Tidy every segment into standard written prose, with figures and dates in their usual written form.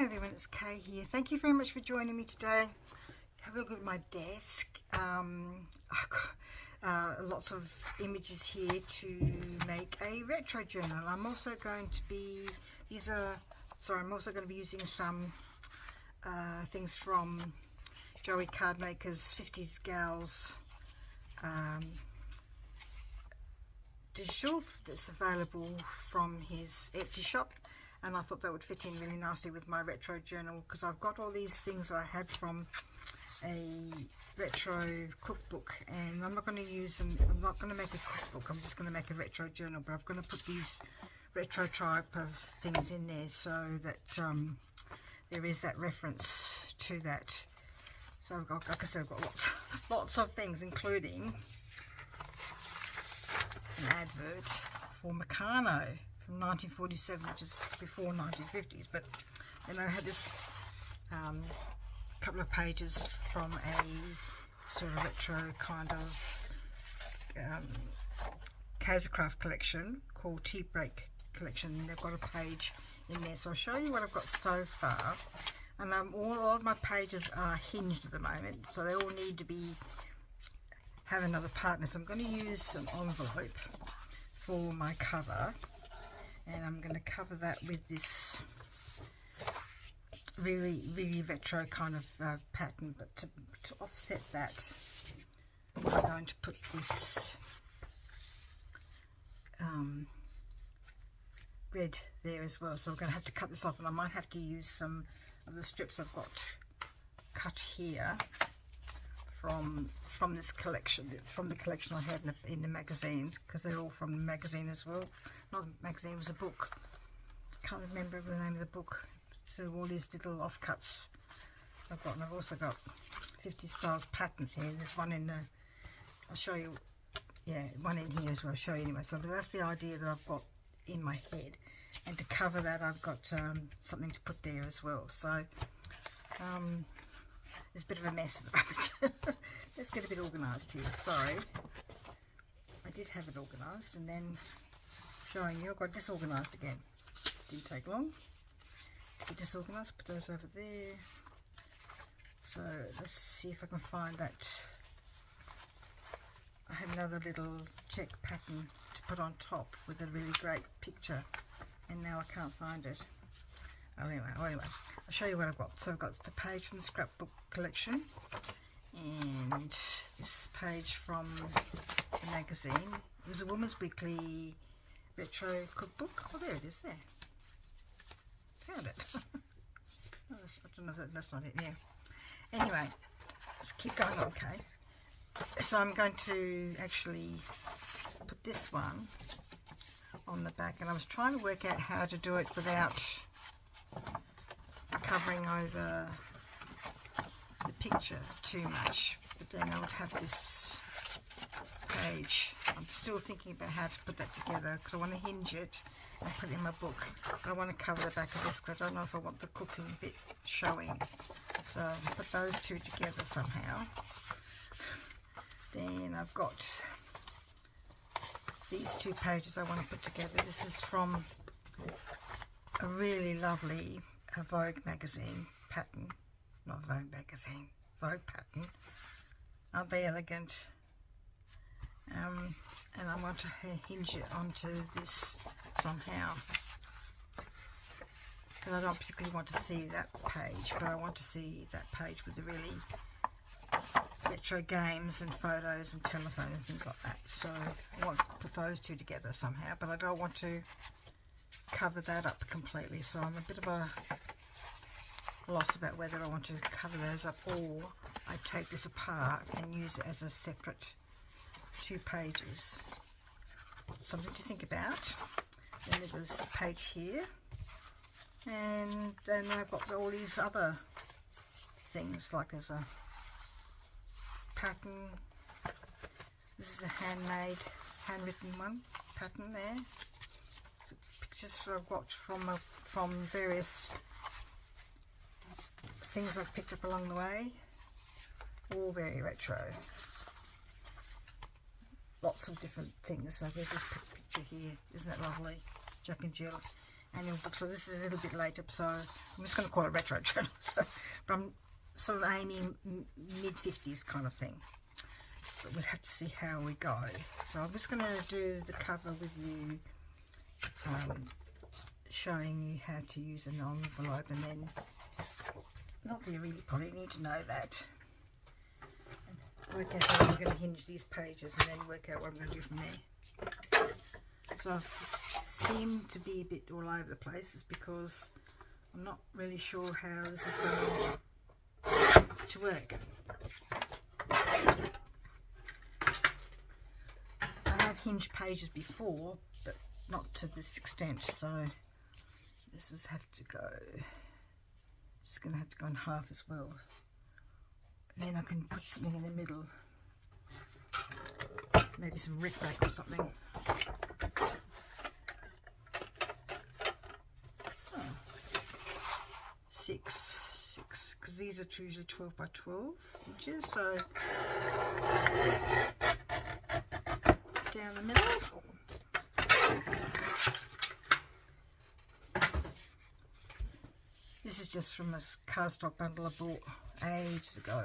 Everyone, it's Kay here. Thank you very much for joining me today. Have a look at my desk. I've got lots of images here to make a retro journal. I'm also going to be I'm also going to be using some things from Joey Cardmaker's 50s Gals digital that's available from his Etsy shop. And I thought that would fit in really nicely with my retro journal, because I've got all these things that I had from a retro cookbook, and I'm not going to use them. I'm not going to make a cookbook, I'm just going to make a retro journal, but I'm going to put these retro type of things in there so that there is that reference to that. So I've got, like I said, I've got lots of things, including an advert for Meccano from 1947, which is before 1950s, but then I had this couple of pages from a sort of retro kind of Kaisercraft collection called Tea Break collection, and they've got a page in there. So I'll show you what I've got so far, and all of my pages are hinged at the moment, so they all need to have another partner. So I'm going to use an envelope for my cover, and I'm going to cover that with this really retro kind of pattern, but to offset that, I'm going to put this red there as well. So I'm going to have to cut this off, and I might have to use some of the strips I've got cut here from this collection, from the collection I had in the magazine, because they're all from the magazine as well. Not a magazine, it was a book. Can't remember the name of the book. So all these little offcuts I've got, and I've also got 50 styles patterns here. There's one in the, I'll show you, yeah, one in here as well. I'll show you anyway. So that's the idea that I've got in my head, and to cover that I've got something to put there as well. So it's a bit of a mess at the moment. Let's get a bit organised here. Sorry, I did have it organised, and then showing you I got disorganised again. Didn't take long to get disorganised. Put those over there. So let's see if I can find that. I had another little check pattern to put on top with a really great picture, and now I can't find it. Anyway, I'll show you what I've got. So I've got the page from the scrapbook collection, and this page from the magazine. It was a Woman's Weekly retro cookbook. Oh, there it is there. Found it. Oh, that's not it, yeah. Anyway, let's keep going on, okay? So I'm going to actually put this one on the back, and I was trying to work out how to do it without covering over the picture too much, but then I would have this page. I'm still thinking about how to put that together, because I want to hinge it and put it in my book, but I want to cover the back of this because I don't know if I want the cooking bit showing. So I'll put those two together somehow. Then I've got these two pages I want to put together. This is from a really lovely Vogue magazine pattern, not Vogue magazine, Vogue pattern. Aren't they elegant? And I want to hinge it onto this somehow, because I don't particularly want to see that page, but I want to see that page with the really retro games and photos and telephone and things like that. So I want to put those two together somehow, but I don't want to cover that up completely, so I'm a bit of a loss about whether I want to cover those up or I take this apart and use it as a separate two pages. Something to think about. Then there's this page here, and then I've got all these other things, like there's a pattern. This is a handwritten one pattern there. Pictures I've got from various things I've picked up along the way, all very retro. Lots of different things. So there's this picture here, isn't that lovely? Jack and Jill. annual book, so this is a little bit later, so I'm just going to call it retro journal. So, but I'm sort of aiming mid-50s kind of thing. But we'll have to see how we go. So I'm just going to do the cover with you, showing you how to use an envelope, and then, not that you really probably need to know that, and work out how I'm going to hinge these pages, and then work out what I'm going to do from there. So I seem to be a bit all over the place. It's because I'm not really sure how this is going to work. I have hinged pages before, but not to this extent, so this is have to go, it's going to have to go in half as well. And then I can put something in the middle, maybe some rickrack or something. Oh. Six, because these are usually 12 by 12 inches, so down the middle. This is just from a cardstock bundle I bought ages ago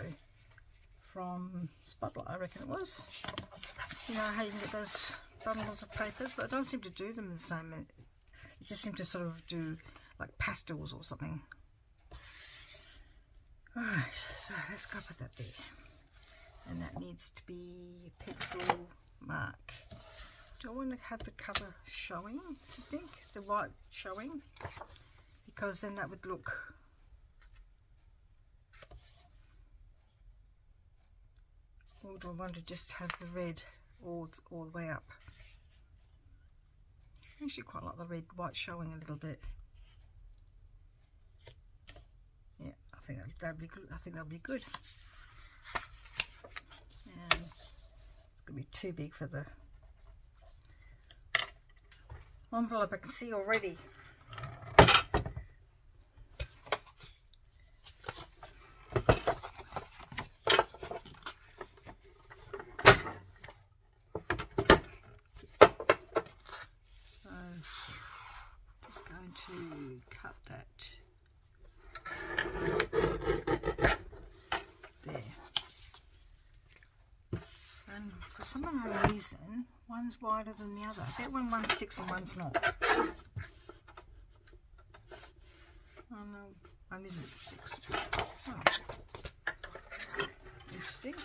from Spotlight, I reckon it was. You know how you can get those bundles of papers, but I don't seem to do them the same. It just seems to sort of do like pastels or something. Alright, so let's go put that there. And that needs to be a pencil mark. Do I want to have the cover showing, do you think? The white showing? Because then that would look, or do I want to just have the red all the way up? I actually quite like the red white showing a little bit. Yeah, I think that'd be good. I think that'll be good. And it's going to be too big for the envelope, I can see already. To cut that there, and for some unknown reason one's wider than the other. I bet when one's 6 and one's not. Oh no, one isn't 6. Oh, interesting.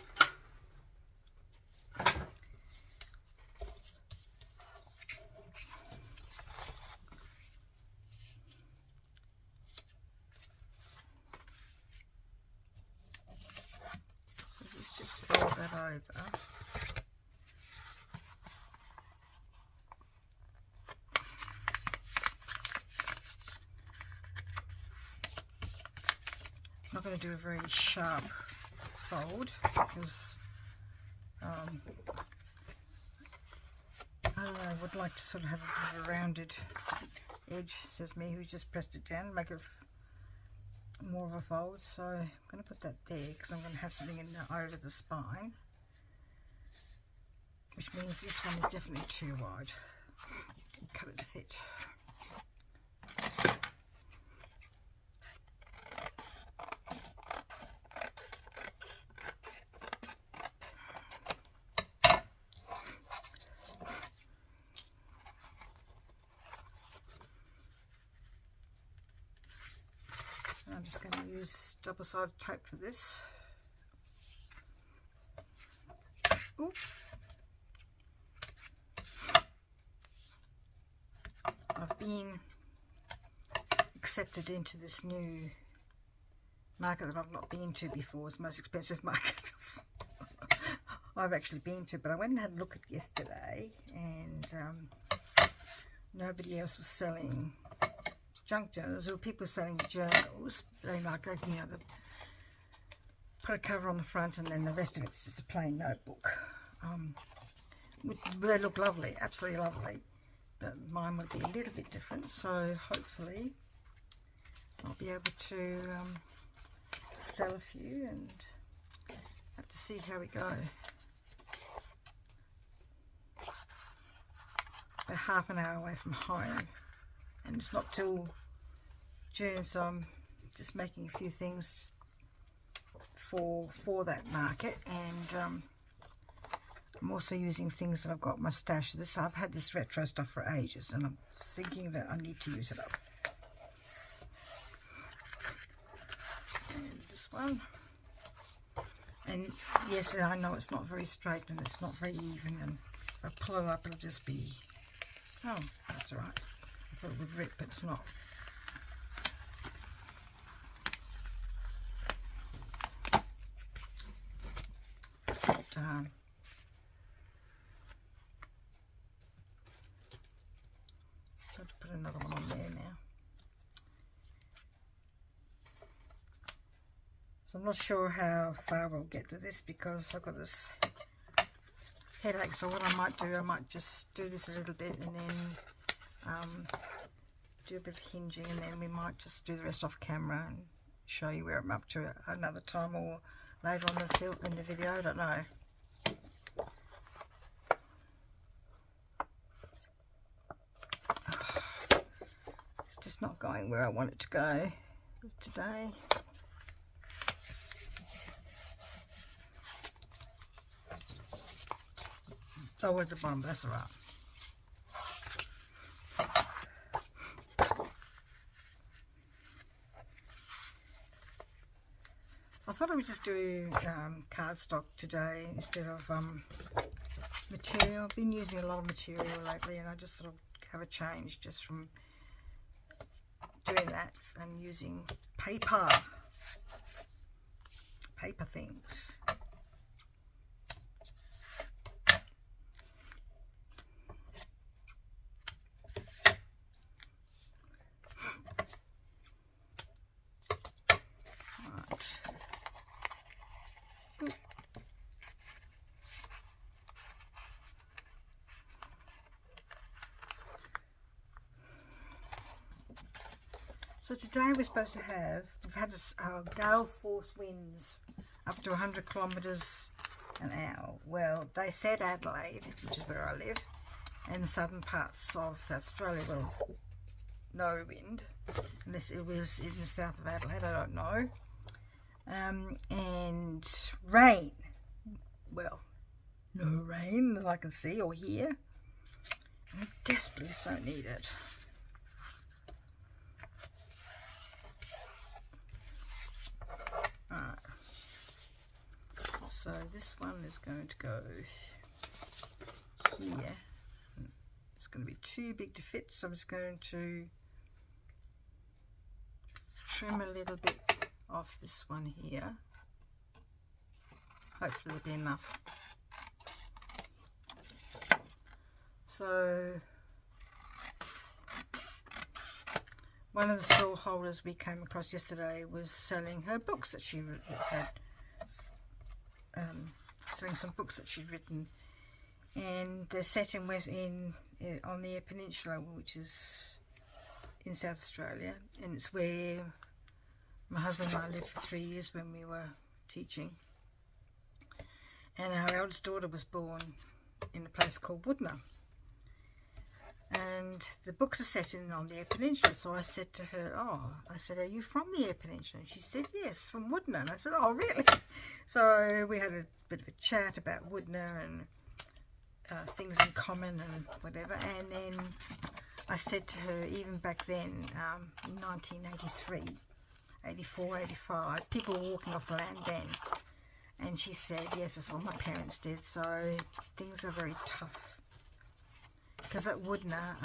Just fold that over. I'm not going to do a very sharp fold because I don't know, I would like to sort of have a bit of a rounded edge, says me, who's just pressed it down, make it more of a fold. So I'm going to put that there because I'm going to have something in there over the spine, which means this one is definitely too wide. Cut it to fit. I'm just going to use double-sided tape for this. Ooh. I've been accepted into this new market that I've not been to before. It's the most expensive market I've actually been to, but I went and had a look at it yesterday, and nobody else was selling junk journals. There were people selling journals, they like, you know, put a cover on the front and then the rest of it's just a plain notebook. They look lovely, absolutely lovely, but mine would be a little bit different, so hopefully I'll be able to sell a few, and have to see how we go. About half an hour away from home, and it's not till June, so I'm just making a few things for that market. And I'm also using things that I've got in my stash. I've had this retro stuff for ages, and I'm thinking that I need to use it up. And this one. And yes, I know it's not very straight and it's not very even, and if I pull it up it'll just be, oh, that's all right. I thought it would rip, but it's not. But, so I have to put another one on there now. So I'm not sure how far we'll get with this because I've got this headache. So what I might do, I might just do this a little bit and then do a bit of hinging, and then we might just do the rest off camera and show you where I'm up to another time or later on in the video. I don't know. It's just not going where I want it to go today. Oh, at the bottom, that's all right. I thought I would just do cardstock today instead of material. I've been using a lot of material lately, and I just thought I'd have a change just from doing that and using paper things. So today we're supposed to have, we've had gale force winds up to 100 kilometres an hour. Well, they said Adelaide, which is where I live, and the southern parts of South Australia, well, no wind, unless it was in the south of Adelaide, I don't know. And rain, well, no rain that I can see or hear. I desperately so need it. Alright, so this one is going to go here. It's going to be too big to fit, so I'm just going to trim a little bit off this one here. Hopefully it'll be enough. So one of the stall holders we came across yesterday was selling her books that she had, selling some books that she'd written, and they're set on the Eyre Peninsula, which is in South Australia, and it's where my husband and I lived for 3 years when we were teaching. And our eldest daughter was born in a place called Woodner. And the books are set on the Eyre Peninsula. So I said to her, are you from the Eyre Peninsula? And she said, yes, from Woodner. And I said, oh, really? So we had a bit of a chat about Woodner and things in common and whatever. And then I said to her, even back then, in 1983, 84, 85, people were walking off the land then. And she said, yes, that's what my parents did. So things are very tough. Because at Woodner,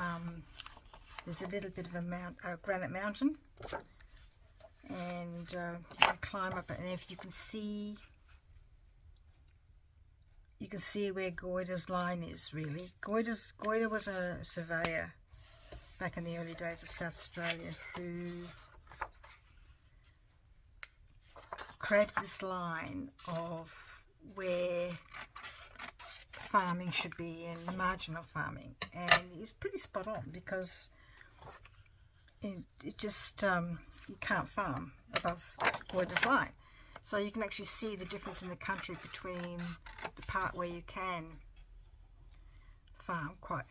there's a little bit of a granite mountain, and you can climb up it. And if you can see where Goyder's line is. Really, Goyder was a surveyor back in the early days of South Australia who created this line of where farming should be and marginal farming, and it's pretty spot on because it just you can't farm above Goyder's line, so you can actually see the difference in the country between the part where you can farm quite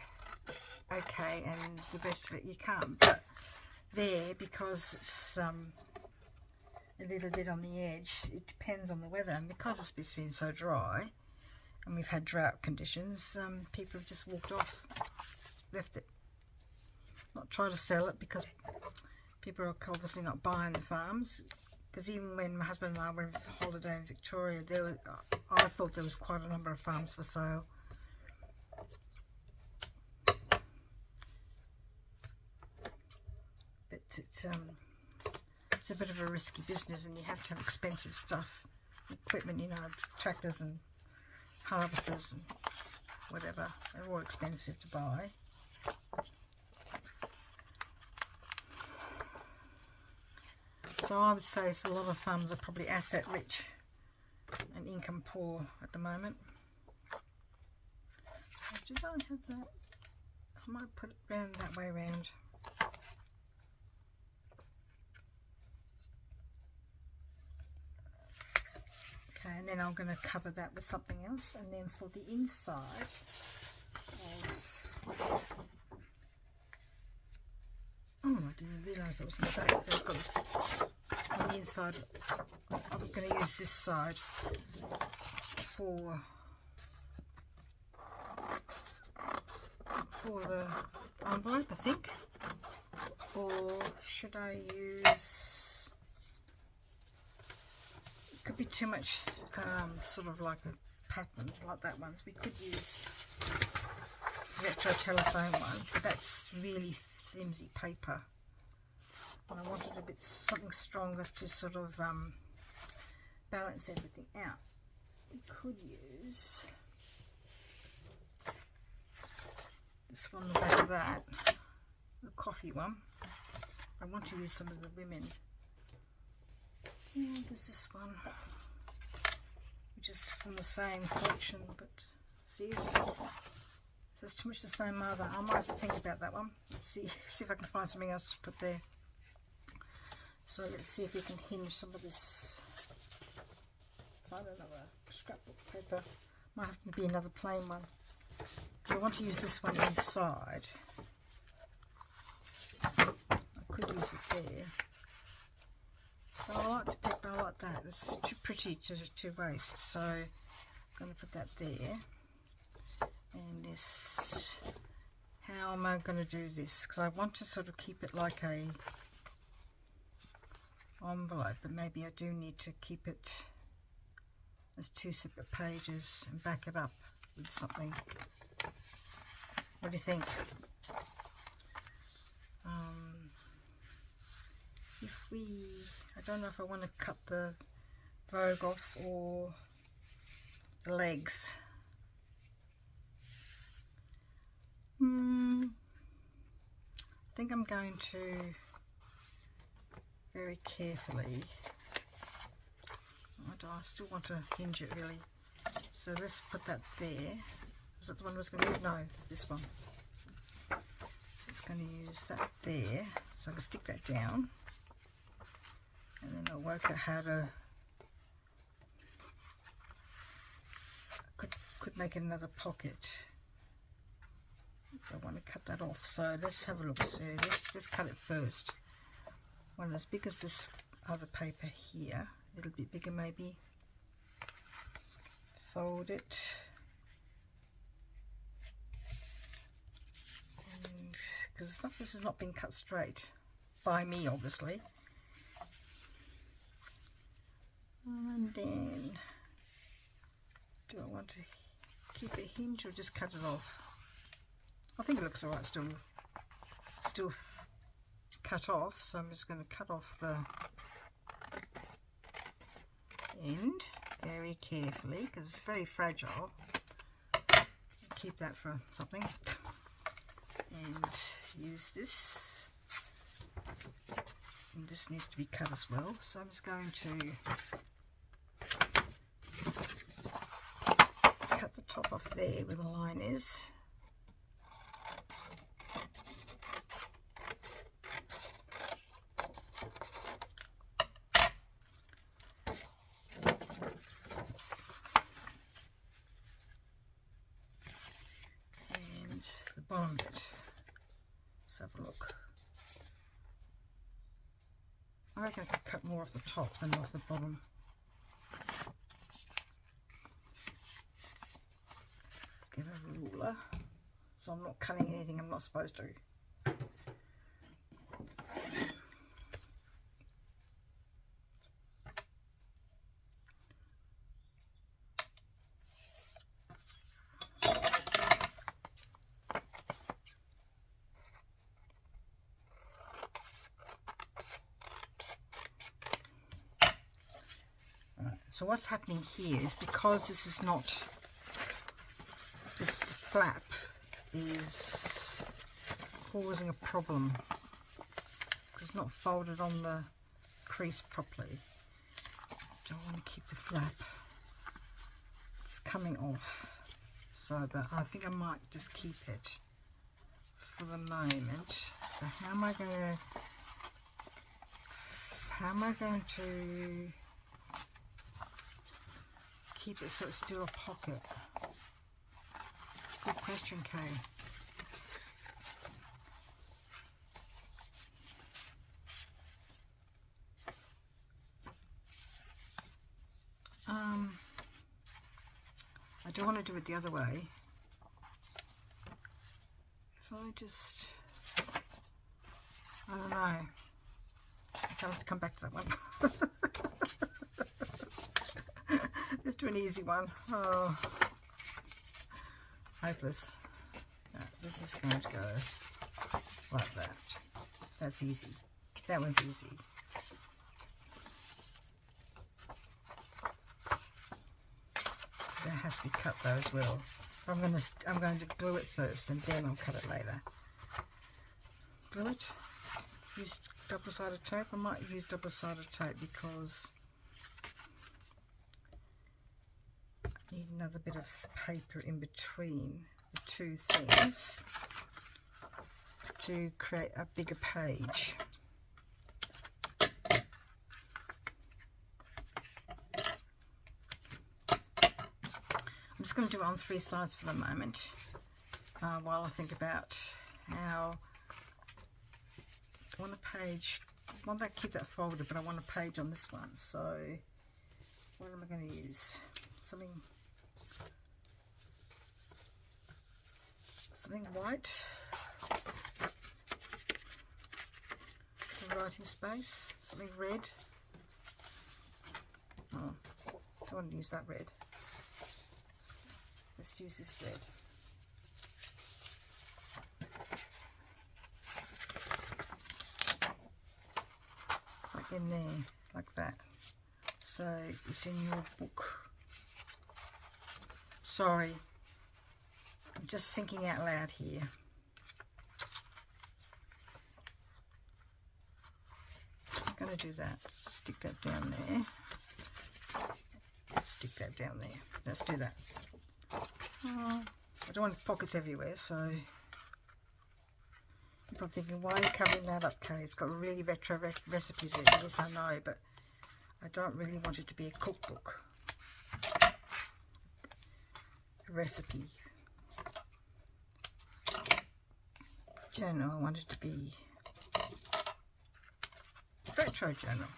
okay, and the rest of it you can't. But there, because it's a little bit on the edge, it depends on the weather, and because it's been so dry and we've had drought conditions, people have just walked off, left it, not try to sell it, because people are obviously not buying the farms. Because even when my husband and I went on holiday in Victoria, I thought there was quite a number of farms for sale. But it's a bit of a risky business, and you have to have expensive stuff, equipment, you know, tractors and harvesters and whatever. They're all expensive to buy. So I would say a lot of farmers are probably asset rich and income poor at the moment. Did I have that? I might put it round that way round. Okay, and then I'm going to cover that with something else. And then for the inside of... Oh, I didn't realise that was in the back. They've got this on the inside. I'm going to use this side for the envelope, I think. Or should I use... It could be too much sort of like a pattern like that one. So we could use retro telephone one, but that's really flimsy paper, and I wanted a bit something stronger to sort of balance everything out. We could use this one on the back of that, the coffee one. I want to use some of the women. Yeah, there's this one, which is from the same collection, but see, there's too much the same mother. I might have to think about that one. Let's see if I can find something else to put there. So let's see if we can hinge some of this. I don't know, a scrapbook paper. Might have to be another plain one. I want to use this one inside. I could use it there. But I like the paper, I like that. It's too pretty to waste. So I'm going to put that there. And this, how am I going to do this? Because I want to sort of keep it like a envelope, but maybe I do need to keep it as two separate pages and back it up with something. What do you think? I don't know if I want to cut the Vogue off or the legs. I think I'm going to very carefully. I still want to hinge it really. So let's put that there. Was that the one I was going to use? No, this one. It's going to use that there. So I can stick that down. And then I'll work out how to... Could make another pocket. I want to cut that off, so let's have a look. So let's cut it first. One as big as this other paper here, a little bit bigger maybe. Fold it, because this has not been cut straight by me, obviously. And then, do I want to keep it hinged or just cut it off? I think it looks alright still cut off, so I'm just going to cut off the end very carefully because it's very fragile. Keep that for something. And use this. And this needs to be cut as well, so I'm just going to cut the top off there where the line is. Bottom bit. I reckon I could cut more off the top than off the bottom. Get a ruler, so I'm not cutting anything I'm not supposed to. So what's happening here is, because this is not, this flap is causing a problem because it's not folded on the crease properly. Don't want to keep the flap, it's coming off, so but I think I might just keep it for the moment. So how am I going to keep it so it's still a pocket? Good question, Kay. I do want to do it the other way. If I just, I don't know. I'll have to come back to that one. Let's do an easy one. Oh, hopeless. No, this is going to go like that. That's easy. That one's easy. They have to be cut though as well. I'm going to glue it first and then I'll cut it later. Glue it. Use double-sided tape. I might use double-sided tape because I need another bit of paper in between the two things to create a bigger page. I'm just going to do it on 3 sides for the moment while I think about how I want a page. I want to keep that folded, but I want a page on this one. So what am I going to use? Something white for writing space, something red. Oh, I don't want to use that red. Let's use this red. Like in there, like that. So it's in your book. Sorry, I'm just thinking out loud here. I'm going to do that. Stick that down there. Stick that down there. Let's do that. Oh, I don't want pockets everywhere, so you're probably thinking, why are you covering that up, Kay? It's got really retro recipes in it. Yes, I know, but I don't really want it to be a cookbook. A recipe journal. I want it to be retro journal.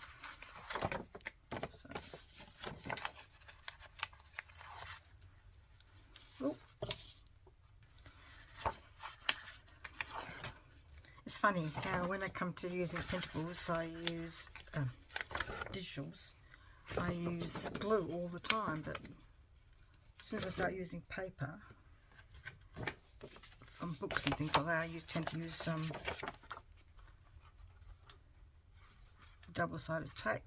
It's funny how when I come to using printables, I use digitals, I use glue all the time, but as soon as I start using paper from books and things like that, I tend to use some double-sided tape.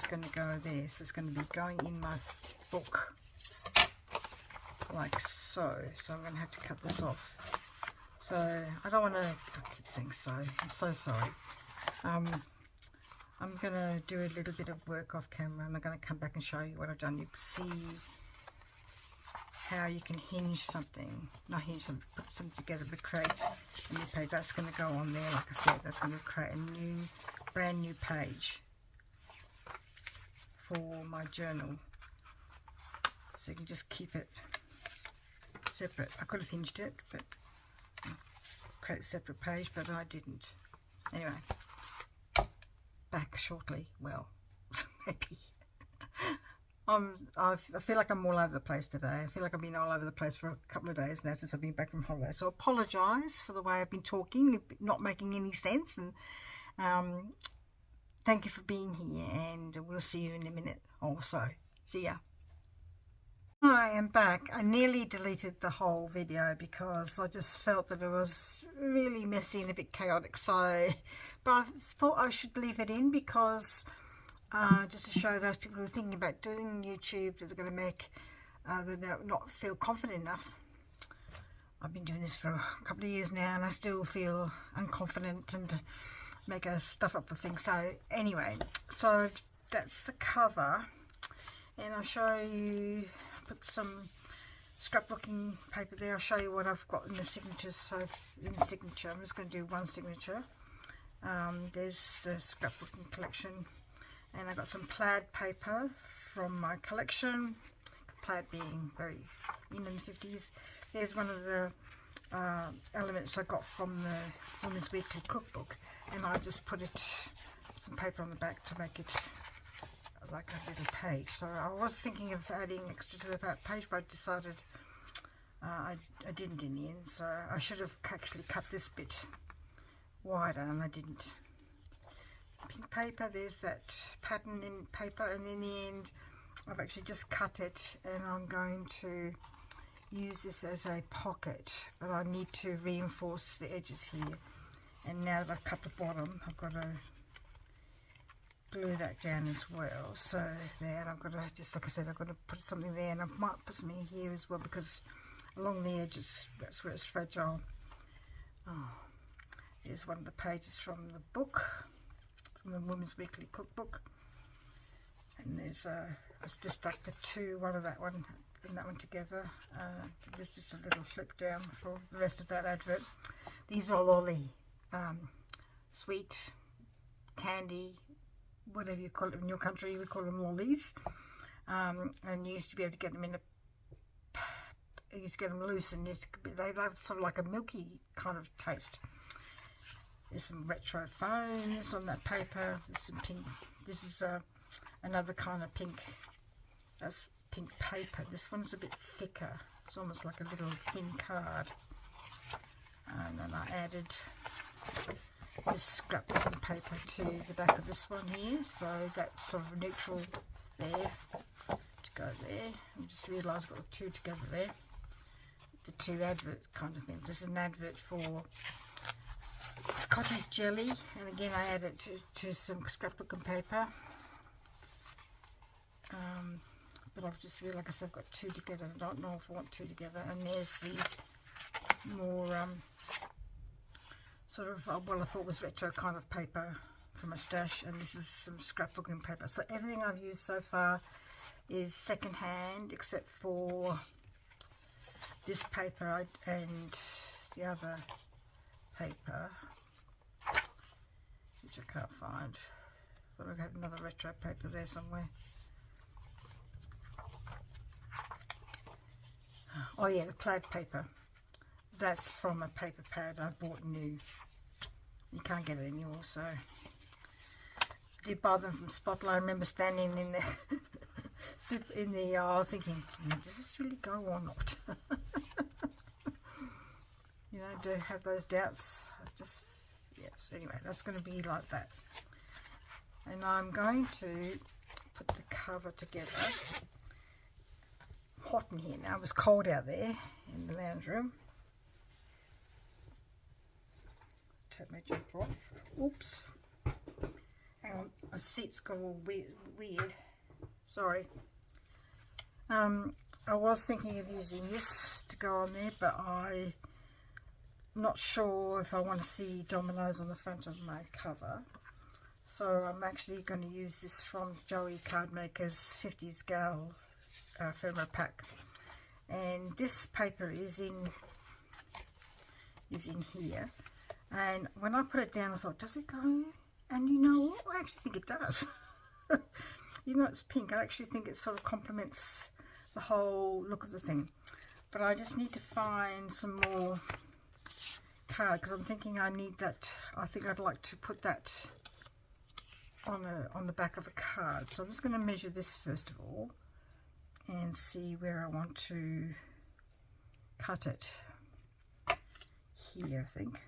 Going to go there, so it's going to be going in my book like so. So I'm going to have to cut this off. So I don't want to, I keep saying so, I'm so sorry. I'm going to do a little bit of work off camera and I'm going to come back and show you what I've done. You can see how you can hinge something, not hinge something, put something together, but create a new page. That's going to go on there, like I said, that's going to create a brand new page for my journal. So you can just keep it separate. I could have hinged it, but create a separate page, but I didn't. Anyway, back shortly. Well, maybe. I feel like I'm all over the place today. I feel like I've been all over the place for a couple of days now since I've been back from holiday. So I apologise for the way I've been talking, not making any sense. And thank you for being here, and we'll see you in a minute or so. See ya. I am back. I nearly deleted the whole video because I just felt that it was really messy and a bit chaotic. So, but I thought I should leave it in because just to show those people who are thinking about doing YouTube that they're going to make, that they're not feel confident enough. I've been doing this for a couple of years now and I still feel unconfident and make a stuff up of things. So anyway, so that's the cover, and I'll show you, put some scrapbooking paper there. I'll show you what I've got in the signatures. So in the signature, I'm just going to do one signature. There's the scrapbooking collection, and I got some plaid paper from my collection, plaid being very in the 50s. There's one of the elements I got from the Women's Weekly cookbook, and I just put some paper on the back to make it like a little page. So I was thinking of adding extra to the back page, but I decided I didn't in the end. So I should have actually cut this bit wider, and I didn't. Pink paper, there's that pattern in paper, and in the end I've actually just cut it, and I'm going to use this as a pocket, but I need to reinforce the edges here. And now that I've cut the bottom, I've got to glue that down as well. So there, and I've got to, just like I said, I've got to put something there, and I might put something here as well, because along the edges, that's where it's fragile. Oh, here's one of the pages from the book, from the Women's Weekly cookbook, and there's it's just like the two, one of that one and that one together. There's just a little flip down for the rest of that advert. These are lolly, sweet candy, whatever you call it in your country. We call them lollies, and you used to be able to get them in you used to get them loose, and they have sort of like a milky kind of taste. There's some retro phones on that paper. There's some pink. This is another kind of pink. That's pink paper. This one's a bit thicker. It's almost like a little thin card. And then I added this scrapbooking paper to the back of this one here. So that's sort of neutral there to go there. I just realised I've got the two together there. The two advert kind of things. This is an advert for cottage jelly, and again I added to some scrapbooking paper. But I've just realised, like I said, I've got two together. I don't know if I want two together. And there's the more sort of what I thought was retro kind of paper from a stash, and this is some scrapbooking paper. So everything I've used so far is second hand, except for this paper and the other paper, which I can't find. Thought I'd have another retro paper there somewhere. Oh yeah, the plaid paper. That's from a paper pad I bought new. You can't get it anymore, so I did buy them from Spotlight. I remember standing in the aisle thinking, does this really go or not? You know, to have those doubts. Yeah, so anyway, that's going to be like that. And I'm going to put the cover together. Hot in here now. It was cold out there in the lounge room. Take my jumper off. Oops. Hang on. My seat's got all weird. Sorry. I was thinking of using this to go on there, but I'm not sure if I want to see dominoes on the front of my cover. So I'm actually going to use this from Joey Cardmaker's 50s Gal ephemera pack. and this paper is in here. And when I put it down, I thought, does it go? And you know what? I actually think it does. You know, it's pink. I actually think it sort of complements the whole look of the thing. But I just need to find some more card, because I'm thinking I need that. I think I'd like to put that on the back of a card. So I'm just going to measure this first of all and see where I want to cut it. Here, I think.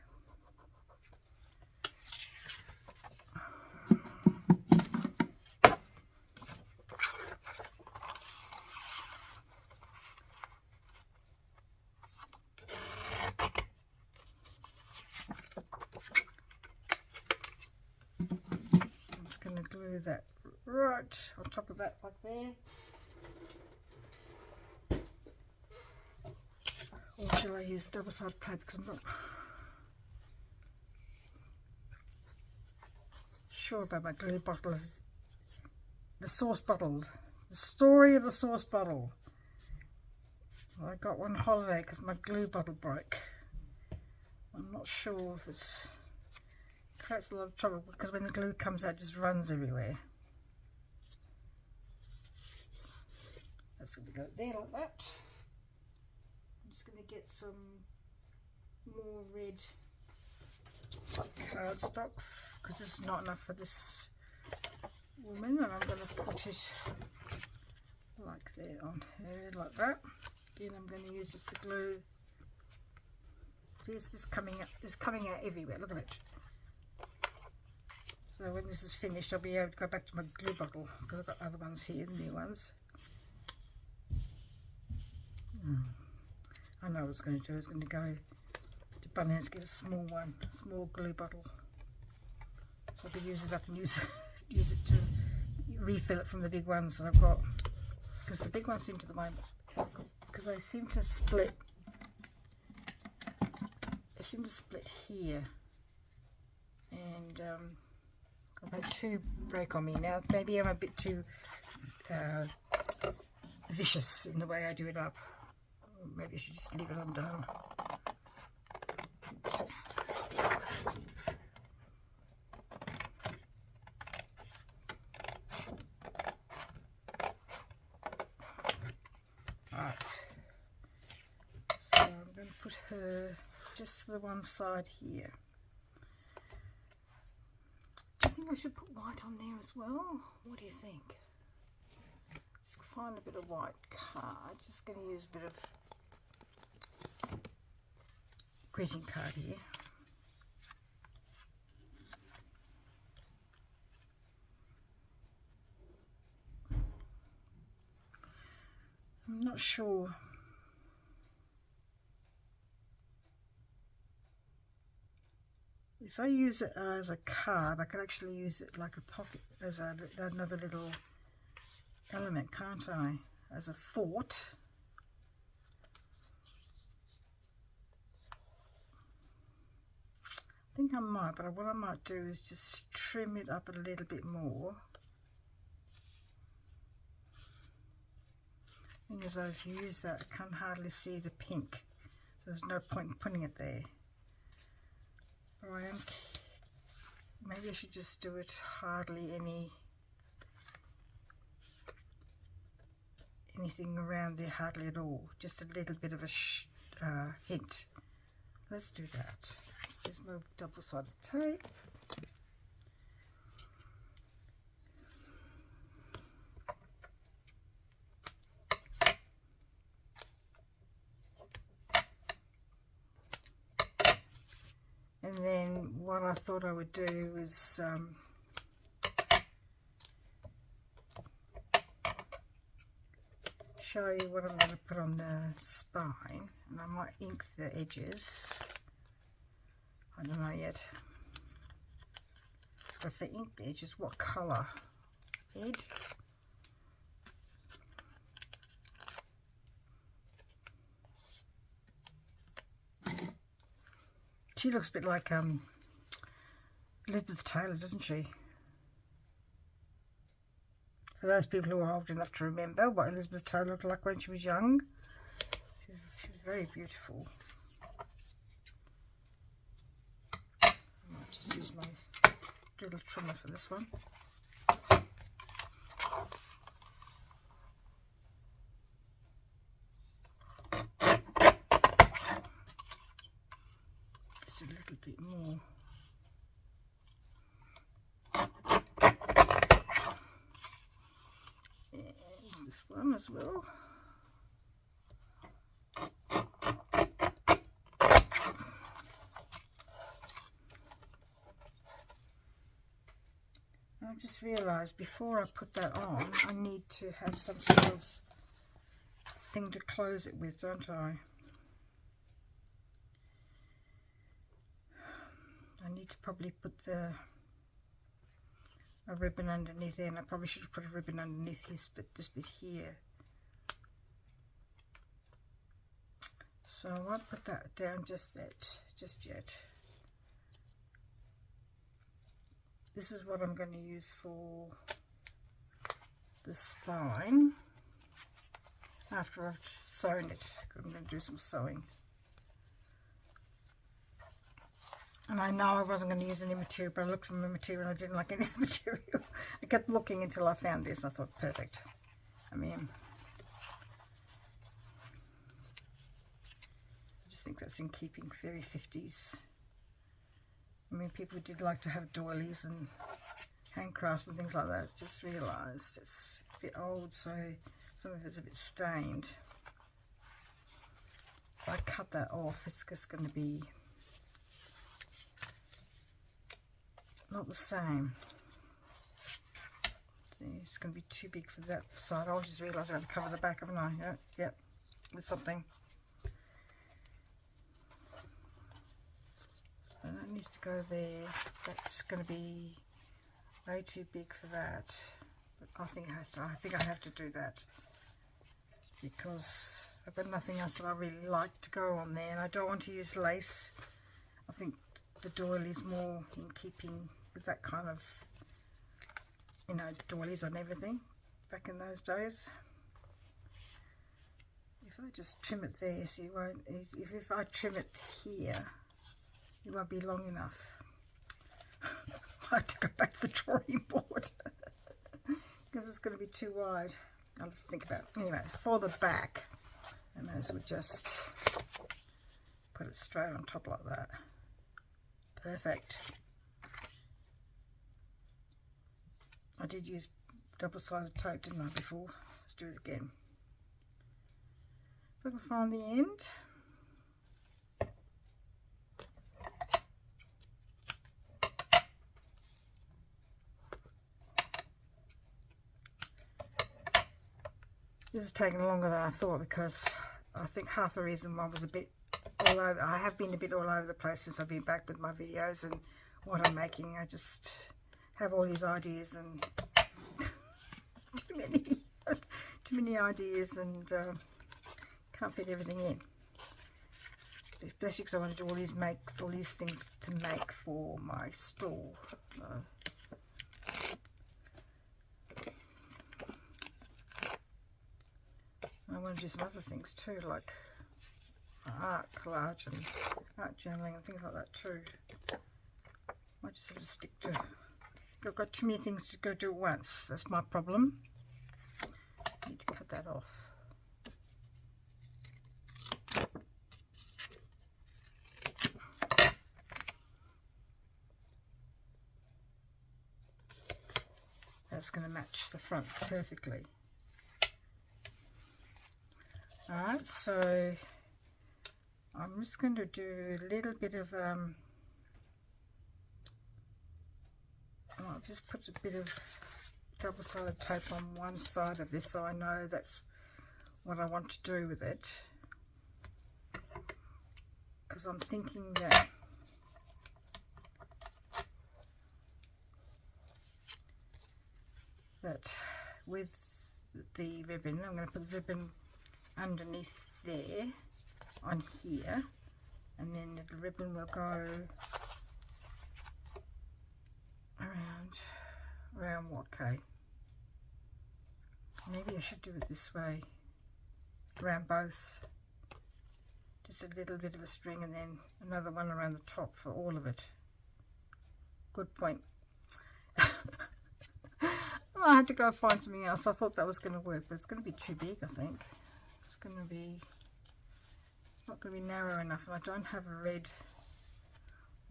Glue that right on top of that, like there. Or shall I use double-sided tape, because I'm not sure about my glue bottles. The sauce bottle, the story of the sauce bottle. Well, I got one holiday because my glue bottle broke. I'm not sure if it's creates a lot of trouble, because when the glue comes out, it just runs everywhere. That's going to go there like that. I'm just going to get some more red cardstock, because this is not enough for this woman, and I'm going to put it like there on her, like that. Again, I'm going to use just the glue. See, it's just coming out everywhere. Look at it. So when this is finished, I'll be able to go back to my glue bottle, because I've got other ones here, new ones. I know what I was going to do. I was going to go to Bunnings, get a small one, small glue bottle, so I could use it up and use it to refill it from the big ones that I've got, because the big ones seem to because they seem to split. They seem to split here, and I've had two break on me now. Maybe I'm a bit too vicious in the way I do it up. Maybe I should just leave it undone. Right. So I'm going to put her just to the one side here. Do you think I should put white on there as well? What do you think? Just find a bit of white card. Just going to use a bit of greeting card here. I'm not sure. If I use it as a card, I could actually use it like a pocket, as another little element, can't I? As a fort. I think I might, but what I might do is just trim it up a little bit more. The thing is, if you use that, I can hardly see the pink, so there's no point in putting it there. Maybe I should just do it hardly anything around there, hardly at all, just a little bit of a hint. Let's do that. There's no double-sided tape. And then what I thought I would do is show you what I'm going to put on the spine, and I might ink the edges. I don't know yet. So if I ink the edges, what colour? Red? She looks a bit like Elizabeth Taylor, doesn't she? For those people who are old enough to remember what Elizabeth Taylor looked like when she was young. very beautiful. I might just use my little trimmer for this one. Just a little bit more. And this one as well. I just realised before I put that on, I need to have some sort of thing to close it with, don't I? I need to probably put a ribbon underneath there, and I probably should have put a ribbon underneath this bit here. So I won't put that down just yet. This is what I'm going to use for the spine after I've sewn it. I'm going to do some sewing. And I know I wasn't going to use any material, but I looked for the material and I didn't like any of the material. I kept looking until I found this. I thought, perfect. I mean, I just think that's in keeping, very 50s. I mean, people did like to have doilies and handcrafts and things like that. Just realised it's a bit old, so some of it's a bit stained. If I cut that off, it's just going to be not the same. See, it's going to be too big for that side. I'll just realise I have to cover the back, haven't I? Yep, with something. So that needs to go there. That's going to be way too big for that. But I think I have to do that because I've got nothing else that I really like to go on there, and I don't want to use lace. I think the doily is more in keeping with that kind of, you know, doilies on everything back in those days. If I just trim it there, see, it won't, if I trim it here, it won't be long enough. I have to go back to the drawing board because it's going to be too wide. I'll have to think about it. Anyway, for the back, I may as well just put it straight on top like that. Perfect. I did use double-sided tape, didn't I, before? Let's do it again. If I can find the end. This is taking longer than I thought because I think half the reason one was a bit all over. I have been a bit all over the place since I've been back with my videos and what I'm making. I just have all these ideas and too many ideas, and can't fit everything in. Especially because I want to do all these things to make for my stall. So. I want to do some other things too, like art collage and art journaling and things like that too. Might just sort of stick to. I've got too many things to go do at once. That's my problem. I need to cut that off. That's going to match the front perfectly. Alright, so I'm just going to do a little bit of I'll just put a bit of double-sided tape on one side of this so I know that's what I want to do with it, because I'm thinking that with the ribbon, I'm going to put the ribbon underneath there on here, and then the ribbon will go around what, okay? Maybe I should do it this way, around both Just a little bit of a string and then another one around the top for all of it. Good point. I had to go find something else. I thought that was going to work, but it's going to be too big, I think. It's going to be, not going to be narrow enough, and I don't have a red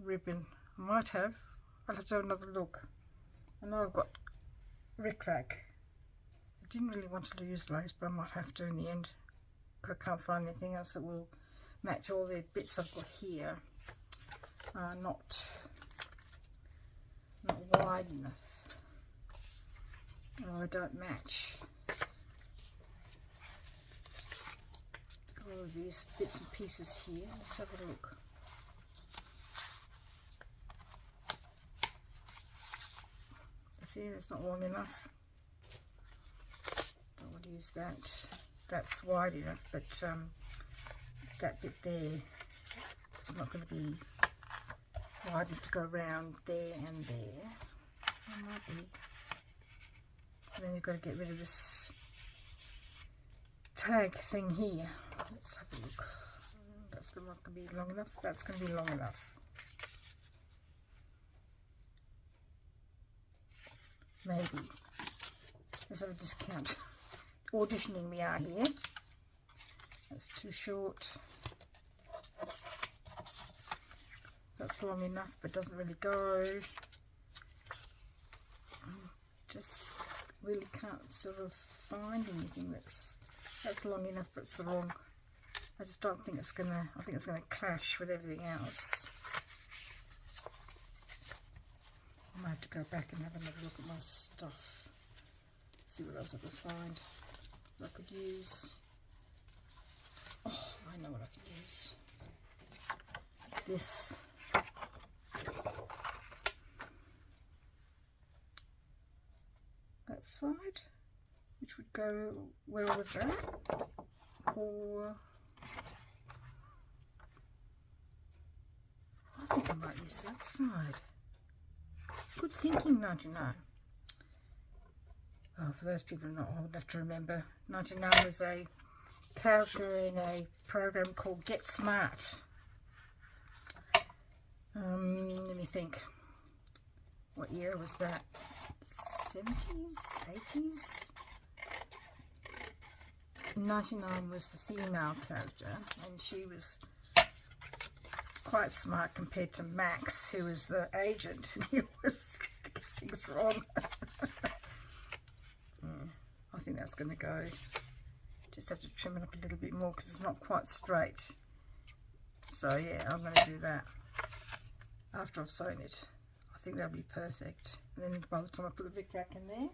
ribbon. I might have. I'll have to have another look. I know I've got rickrack. I didn't really want to use lace, but I might have to in the end. I can't find anything else that will match all the bits I've got here. Not wide enough. Oh, they don't match. All of these bits and pieces here. Let's have a look. See, it's not long enough. Don't want to use that. That's wide enough, but that bit there, it's not going to be wide enough to go around there and there. It might be. And then you've got to get rid of this tag thing here. Let's have a look. That's not going to be long enough. That's going to be long enough. Maybe. Let's have a discount. Auditioning we are here. That's too short. That's long enough, but doesn't really go. Just really can't sort of find anything that's long enough, but it's the wrong. I just don't think it's gonna. I think it's gonna clash with everything else. I might have to go back and have another look at my stuff. See what else I can find. I could use. Oh, I know what I could use. This. That side, which would go well with that. Or I think I might use that side. Good thinking, 99. Oh, for those people not old enough to remember, 99 was a character in a program called Get Smart. Let me think. What year was that? 70s? 80s? 99 was the female character, and she was quite smart compared to Max, who was the agent, and he was just to get things wrong. I think that's going to go. Just have to trim it up a little bit more because it's not quite straight. So yeah, I'm going to do that after I've sewn it. I think that'll be perfect. And then by the time I put the rickrack in there.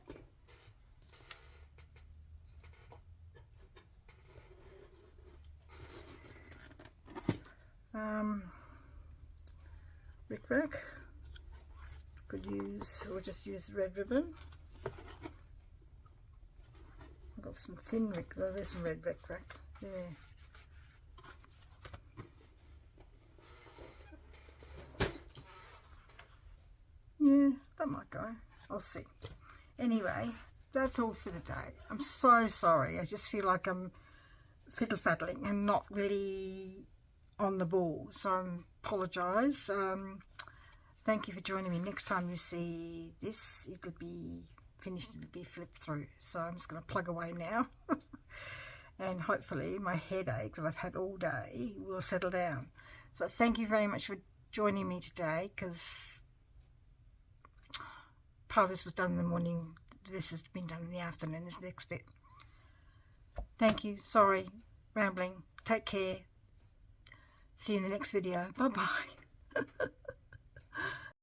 Rickrack. Could use, or just use red ribbon. I've got some thin rickrack. Oh, there's some red rickrack. Yeah. Yeah, that might go. I'll see. Anyway, that's all for the day. I'm so sorry. I just feel like I'm fiddle-faddling and not really on the ball. So I apologise. Thank you for joining me. Next time you see this, it'll be finished. It'll be flipped through. So I'm just going to plug away now. And hopefully my headache that I've had all day will settle down. So thank you very much for joining me today, because part of this was done in the morning. This has been done in the afternoon, this next bit. Thank you. Sorry, rambling. Take care. See you in the next video. Bye-bye.